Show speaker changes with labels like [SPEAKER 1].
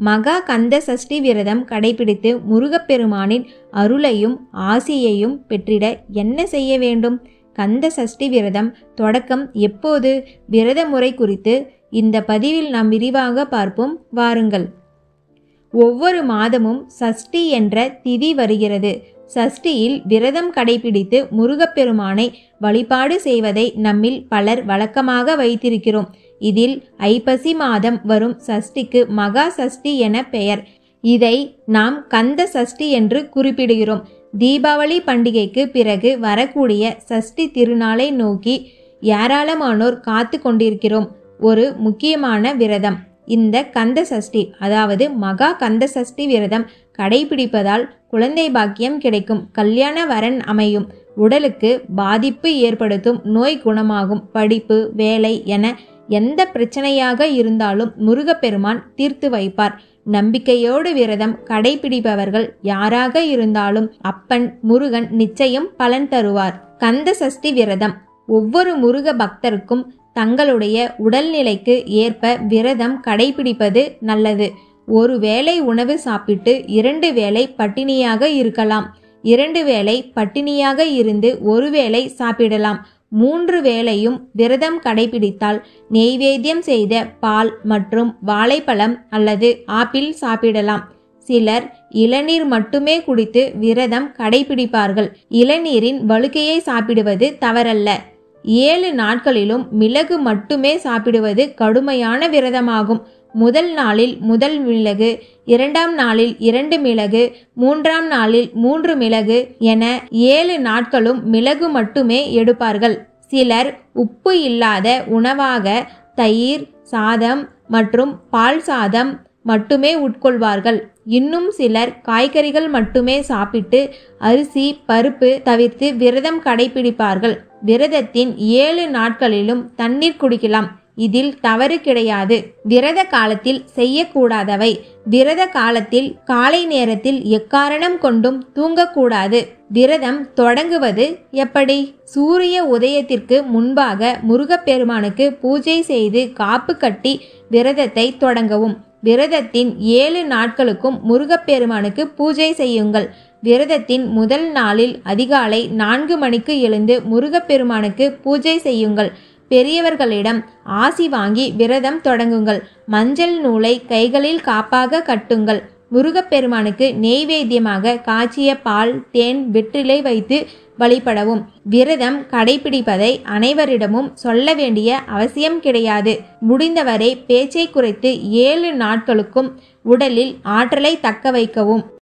[SPEAKER 1] மகா கந்த சஷ்டி விரதம் கடைபிடித்து முருகப்பெருமானின் அருளையும் ஆசியையும் பெற்றிட என்ன செய்ய வேண்டும்? கந்த சஷ்டி விரதம் தொடக்கம் எப்போது? விரத முறை குறித்து இந்த பதிவில் நாம் விரிவாக பார்ப்போம். வாருங்கள். ஒவ்வொரு மாதமும் சஷ்டி என்ற திதி வருகிறது. சஷ்டியில் விரதம் கடைபிடித்து முருகப்பெருமானை வழிபாடு செய்வதை நம்மில் பலர் வழக்கமாக வைத்திருக்கிறோம். இதில் ஐப்பசி மாதம் வரும் சஷ்டிக்கு மகா சஷ்டி என பெயர். இதை நாம் கந்த சஷ்டி என்று குறிப்பிடுகிறோம். தீபாவளி பண்டிகைக்கு பிறகு வரக்கூடிய சஷ்டி திருநாளை நோக்கி ஏராளமானோர் காத்து கொண்டிருக்கிறோம். ஒரு முக்கியமான விரதம் இந்த கந்த சஷ்டி, அதாவது மகா கந்த சஷ்டி விரதம் கடைபிடிப்பதால் குழந்தை பாக்கியம் கிடைக்கும், கல்யாண வரன் அமையும், உடலுக்கு பாதிப்பு ஏற்படுத்தும் நோய் குணமாகும், படிப்பு வேலை என எந்த பிரச்சனையாக இருந்தாலும் முருகப்பெருமான் தீர்த்து வைப்பார். நம்பிக்கையோடு விரதம் கடைபிடிப்பவர்கள் யாராக இருந்தாலும் அப்பன் முருகன் நிச்சயம் பலன் தருவார். கந்த சஷ்டி விரதம் ஒவ்வொரு முருக பக்தருக்கும் தங்களுடைய உடல்நிலைக்கு ஏற்ப விரதம் கடைபிடிப்பது நல்லது. ஒரு வேளை உணவு சாப்பிட்டு 2 வேளை பட்டினியாக இருக்கலாம். 2 வேளை பட்டினியாக இருந்து 1 வேளை சாப்பிடலாம். 3 வேளையும் விரதம் கடைபிடித்தால் நெய்வேத்தியம் செய்த பால் மற்றும் வாழைப்பழம் அல்லது ஆப்பிள் சாப்பிடலாம். சிலர் இளநீர் மட்டுமே குடித்து விரதம் கடைபிடிப்பார்கள். இளநீரின் வழுக்கையை சாப்பிடுவது தவறல்ல. 7 நாட்களிலும் மிளகு மட்டுமே சாப்பிடுவது கடுமையான விரதமாகும். முதல் நாளில் 1 மிளகு, 2ஆம் நாளில் 2 மிளகு, 3ஆம் நாளில் 3 மிளகு என 7 நாட்களும் மிளகு மட்டுமே எடுப்பார்கள். சிலர் உப்பு இல்லாத உணவாக தயிர் சாதம் மற்றும் பால் சாதம் மட்டுமே உட்கொள்வார்கள். இன்னும் சிலர் காய்கறிகள் மட்டுமே சாப்பிட்டு அரிசி பருப்பு தவிர்த்து விரதம் கடைபிடிப்பார்கள். விரதத்தின் 7 நாட்களிலும் தண்ணீர் குடிக்கலாம். இதில் தவறு கிடையாது. விரத காலத்தில் செய்யக்கூடாதவை. விரத காலத்தில் காலை நேரத்தில் எக்காரணம் கொண்டும் தூங்கக்கூடாது. விரதம் தொடங்குவது எப்படி? சூரிய உதயத்திற்கு முன்பாக முருகப்பெருமானுக்கு பூஜை செய்து காப்பு கட்டி விரதத்தை தொடங்கவும். விரதத்தின் 7 நாட்களுக்கும் முருகப்பெருமானுக்கு பூஜை செய்யுங்கள். விரதத்தின் முதல் நாளில் அதிகாலை 4 மணிக்கு எழுந்து முருகப்பெருமானுக்கு பூஜை செய்யுங்கள். பெரியவர்களிடம் ஆசி வாங்கி விரதம் தொடங்குங்கள். மஞ்சள் நூலை கைகளில் காப்பாக கட்டுங்கள். முருகப்பெருமானுக்கு நெய்வேத்தியமாக காய்ச்சிய பால் தேன் வெற்றிலை வைத்து வழிபடவும். விரதம் கடைபிடிப்பதை அனைவரிடமும் சொல்ல வேண்டிய அவசியம் கிடையாது. முடிந்தவரை பேச்சை குறைத்து 7 நாட்களுக்கும் உடலில் ஆற்றலை தக்க வைக்கவும்.